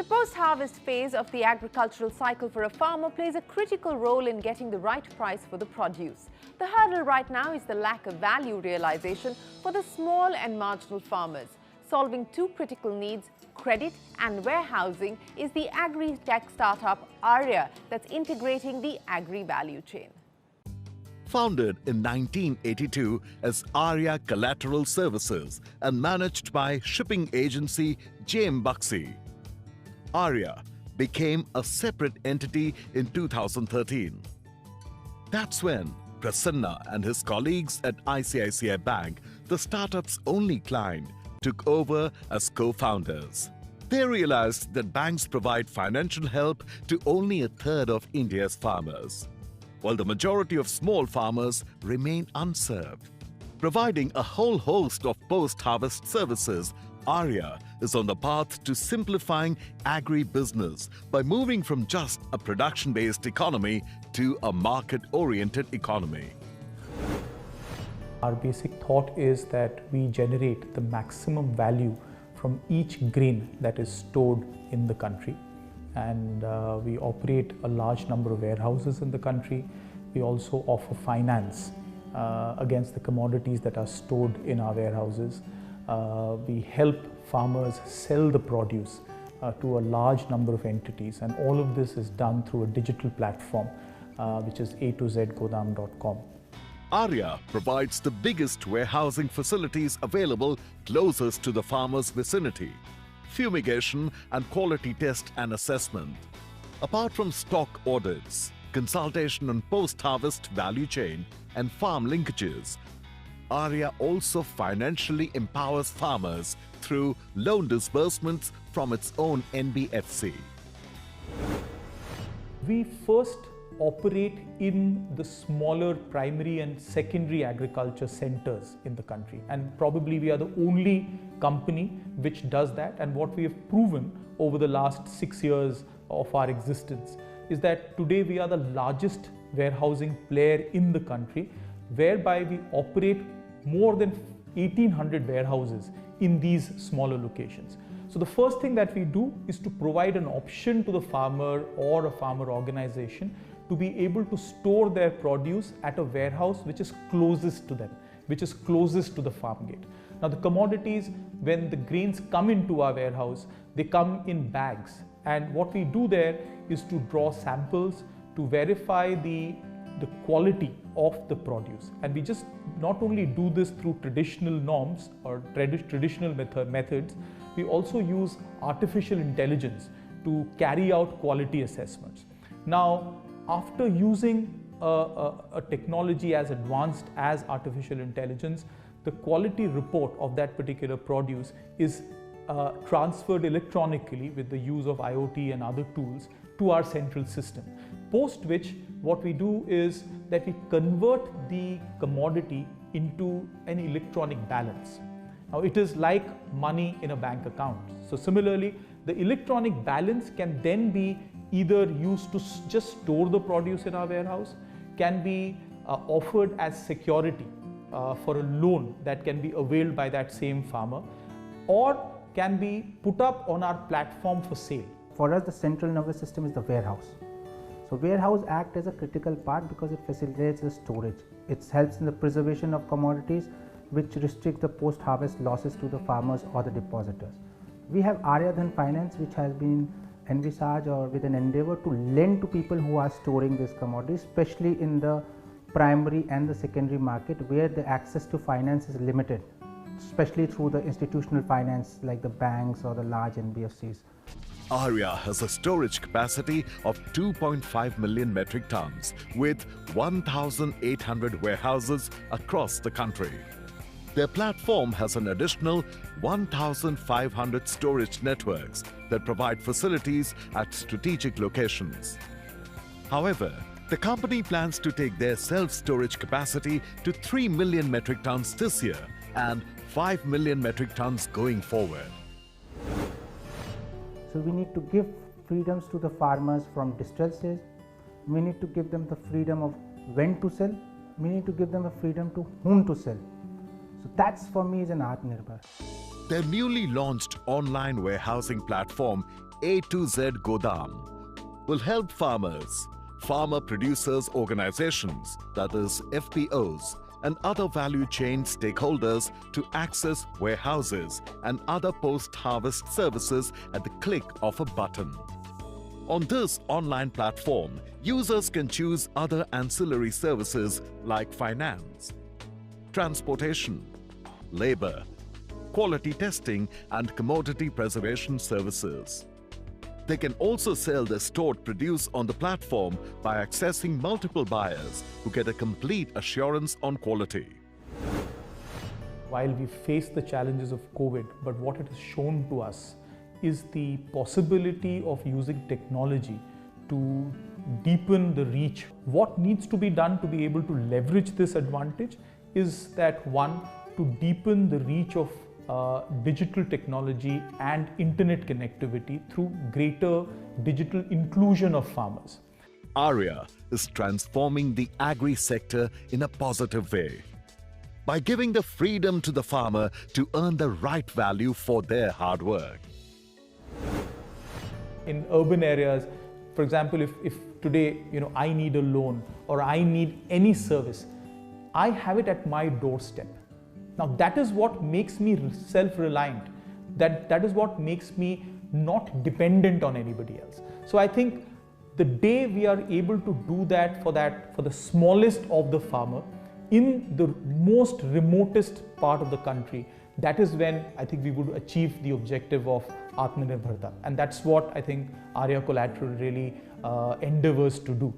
post-harvest phase of the agricultural cycle for a farmer plays a critical role in getting the right price for the produce. The hurdle right now is the lack of value realization for the small and marginal farmers. Solving two critical needs, credit and warehousing, is the AgriTech startup Arya that's integrating the agri-value chain. Founded in 1982 as Arya Collateral Services and managed by shipping agency JM Baxi, Arya became a separate entity in 2013. That's when Prasanna and his colleagues at ICICI Bank, the startup's only client, took over as co-founders. They realized that banks provide financial help to only a third of India's farmers, while the majority of small farmers remain unserved. Providing a whole host of post-harvest services, Arya is on the path to simplifying agri-business by moving from just a production-based economy to a market-oriented economy. Our basic thought is that we generate the maximum value from each grain that is stored in the country. And we operate a large number of warehouses in the country. We also offer finance against the commodities that are stored in our warehouses. We help farmers sell the produce to a large number of entities, and all of this is done through a digital platform which is a2zgodam.com. Arya provides the biggest warehousing facilities available closest to the farmer's vicinity, fumigation and quality test and assessment. Apart from stock audits, consultation on post-harvest value chain and farm linkages, Arya also financially empowers farmers through loan disbursements from its own NBFC. We first operate in the smaller primary and secondary agriculture centers in the country, and probably we are the only company which does that. And what we have proven over the last 6 years of our existence is that today we are the largest warehousing player in the country, whereby we operate more than 1800 warehouses in these smaller locations. So the first thing that we do is to provide an option to the farmer or a farmer organization to be able to store their produce at a warehouse which is closest to them, which is closest to the farm gate. Now the commodities, when the grains come into our warehouse, they come in bags, and what we do there is to draw samples to verify the quality of the produce. And we just not only do this through traditional norms or traditional methods, we also use artificial intelligence to carry out quality assessments. Now, after using a technology as advanced as artificial intelligence, the quality report of that particular produce is transferred electronically with the use of IoT and other tools to our central system. Post which, what we do is that we convert the commodity into an electronic balance. Now, it is like money in a bank account. So similarly, the electronic balance can then be either used to just store the produce in our warehouse, can be offered as security for a loan that can be availed by that same farmer, or can be put up on our platform for sale. For us, the central nervous system is the warehouse. So warehouse act as a critical part because it facilitates the storage. It helps in the preservation of commodities, which restrict the post-harvest losses to the farmers or the depositors. We have Arya Finance, which has been envisaged or with an endeavor to lend to people who are storing these commodities, especially in the primary and the secondary market, where the access to finance is limited, especially through the institutional finance like the banks or the large NBFCs. Arya has a storage capacity of 2.5 million metric tons with 1,800 warehouses across the country. Their platform has an additional 1,500 storage networks that provide facilities at strategic locations. However, the company plans to take their self-storage capacity to 3 million metric tons this year and 5 million metric tons going forward. So we need to give freedoms to the farmers from distress sales. We need to give them the freedom of when to sell. We need to give them the freedom to whom to sell. So that's for me is an Atmanirbhar. Their newly launched online warehousing platform A to Z Godam will help farmers, farmer producers organizations, that is FPOs, and other value chain stakeholders to access warehouses and other post-harvest services at the click of a button. On this online platform, users can choose other ancillary services like finance, transportation, labor, quality testing, and commodity preservation services. They can also sell their stored produce on the platform by accessing multiple buyers who get a complete assurance on quality. While we face the challenges of COVID, but what it has shown to us is the possibility of using technology to deepen the reach. What needs to be done to be able to leverage this advantage is that, one, to deepen the reach of digital technology and internet connectivity through greater digital inclusion of farmers. Arya is transforming the agri sector in a positive way by giving the freedom to the farmer to earn the right value for their hard work. In urban areas, for example, if today I need a loan or I need any service, I have it at my doorstep. Now that is what makes me self-reliant. That is what makes me not dependent on anybody else. So I think the day we are able to do that for the smallest of the farmer in the most remotest part of the country, that is when I think we would achieve the objective of Atmanirbharta. And that's what I think Arya Collateral really endeavors to do.